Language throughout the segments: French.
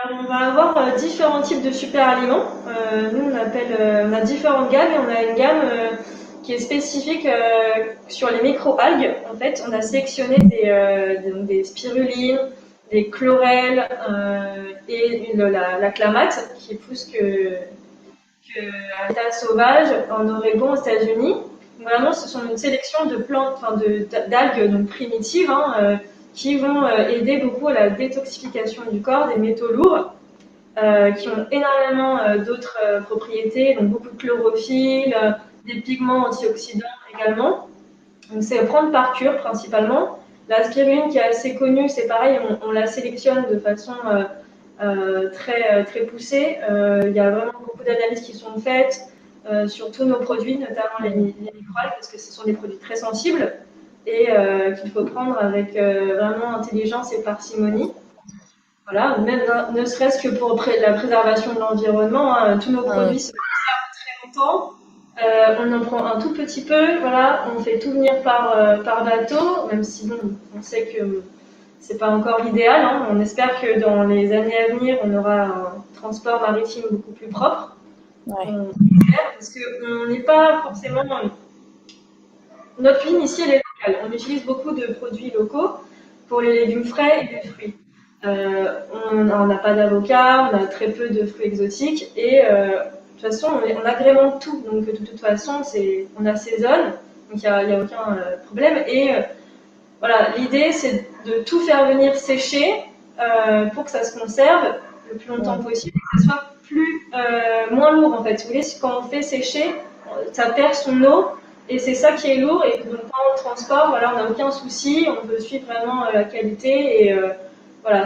Alors, on va avoir différents types de super aliments. Nous, on a différentes gammes et on a une gamme qui est spécifique sur les micro-algues. En fait, on a sélectionné donc des spirulines, des chlorelles et la clamate qui pousse que à l'état sauvage en Oregon, aux États-Unis. Vraiment, ce sont une sélection de plantes, enfin d'algues donc primitives, qui vont aider beaucoup à la détoxification du corps des métaux lourds, qui ont énormément d'autres propriétés, donc beaucoup de chlorophylle, des pigments antioxydants également. Donc c'est à prendre par cure principalement. La spiruline qui est assez connue, c'est pareil, on la sélectionne de façon très poussée. Il y a vraiment beaucoup d'analyses qui sont faites sur tous nos produits, notamment les microalgues, parce que ce sont des produits très sensibles et qu'il faut prendre avec vraiment intelligence et parcimonie. Voilà, même ne serait-ce que pour la préservation de l'environnement, tous nos produits se conservent très longtemps. On en prend un tout petit peu, voilà, on fait tout venir par bateau, même si bon, on sait que c'est pas encore l'idéal. On espère que dans les années à venir, on aura un transport maritime beaucoup plus propre. Ouais. Parce qu'on n'est pas forcément. Notre ligne ici, elle est locale. On utilise beaucoup de produits locaux pour les légumes frais et les fruits. On n'a pas d'avocat, on a très peu de fruits exotiques et de toute façon, on agrémente tout. Donc, de toute façon, on assaisonne, donc il n'y a aucun problème. Et voilà, l'idée, c'est de tout faire venir sécher pour que ça se conserve le plus longtemps possible et que ça soit moins lourd en fait. Vous voyez, quand on fait sécher, ça perd son eau et c'est ça qui est lourd. Et donc, quand on le transporte, voilà, on n'a aucun souci, on peut suivre vraiment la qualité et voilà,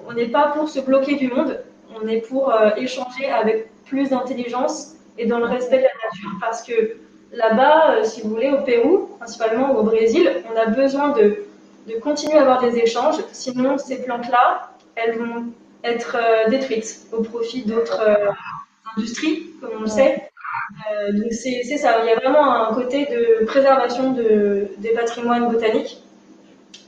on n'est pas pour se bloquer du monde, on est pour échanger avec plus d'intelligence et dans le respect de la nature parce que là-bas, si vous voulez, au Pérou, principalement, ou au Brésil, on a besoin de continuer à avoir des échanges, sinon ces plantes-là, elles vont être détruites au profit d'autres industries, comme on le sait. Donc c'est ça, il y a vraiment un côté de préservation des patrimoines botaniques,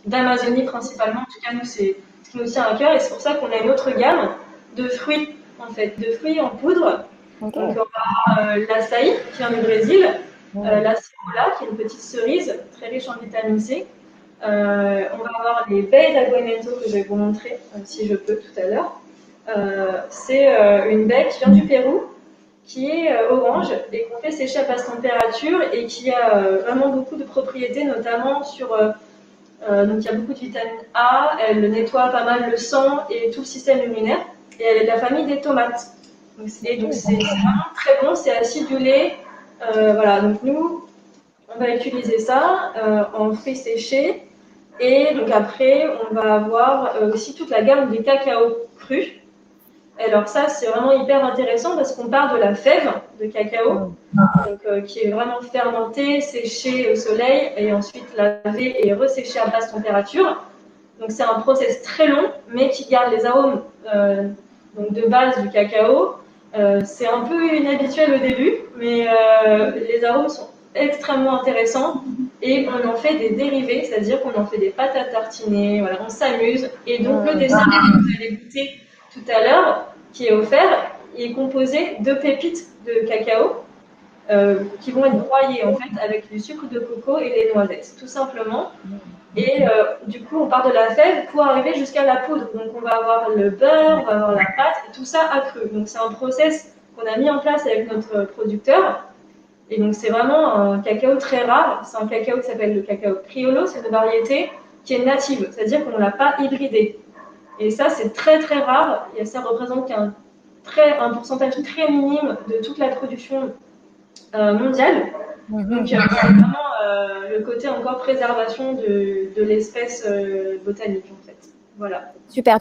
d'Amazonie principalement, en tout cas nous c'est ce qui nous tient à cœur et c'est pour ça qu'on a une autre gamme de fruits, en fait, de fruits en poudre. Donc on va avoir l'açaï qui vient du Brésil, la cibola qui est une petite cerise très riche en vitamine C. On va avoir les baies d'Aguamento que je vais vous montrer si je peux tout à l'heure. C'est une baie qui vient du Pérou, qui est orange et qu'on fait sécher à basse température et qui a vraiment beaucoup de propriétés, notamment sur donc il y a beaucoup de vitamine A, elle nettoie pas mal le sang et tout le système immunitaire. Et elle est de la famille des tomates. Donc c'est vraiment très bon, c'est acidulé. Voilà, donc nous, on va utiliser ça en fruits séchés. Et donc après, on va avoir aussi toute la gamme des cacao crus. Alors ça, c'est vraiment hyper intéressant parce qu'on part de la fève de cacao, donc, qui est vraiment fermentée, séchée au soleil et ensuite lavée et resséchée à basse température. Donc c'est un process très long, mais qui garde les arômes donc de base du cacao. C'est un peu inhabituel au début, mais les arômes sont extrêmement intéressants et on en fait des dérivés, c'est-à-dire qu'on en fait des pâtes à tartiner, voilà, on s'amuse. Et donc le dessert que vous allez goûter tout à l'heure, qui est offert, est composé de pépites de cacao qui vont être broyées en fait avec du sucre de coco et des noisettes, tout simplement. Et du coup, on part de la fève pour arriver jusqu'à la poudre. Donc, on va avoir le beurre, on va avoir la pâte, et tout ça accru. Donc, c'est un process qu'on a mis en place avec notre producteur. Et donc, c'est vraiment un cacao très rare. C'est un cacao qui s'appelle le cacao criollo. C'est une variété qui est native, c'est-à-dire qu'on ne l'a pas hybridé. Et ça, c'est très très rare. Et ça représente un pourcentage très minime de toute la production mondiale. Donc, c'est vraiment le côté encore préservation de l'espèce botanique, en fait. Voilà. Super.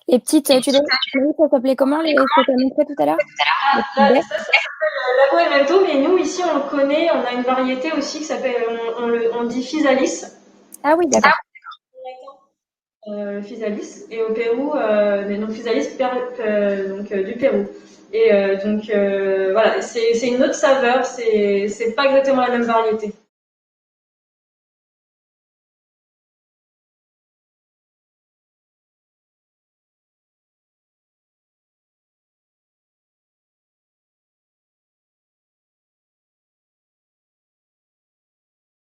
Les petites, ça s'appelait comment, ce que tu as montré tout à l'heure? Ça s'appelle l'Aguamento, mais nous, ici, on le connaît. On a une variété aussi qui s'appelle, on dit Physalis. Ah oui, d'accord. Physalis. Et au Pérou, donc Physalis donc, du Pérou. Et donc, voilà, c'est une autre saveur. C'est pas exactement la même variété.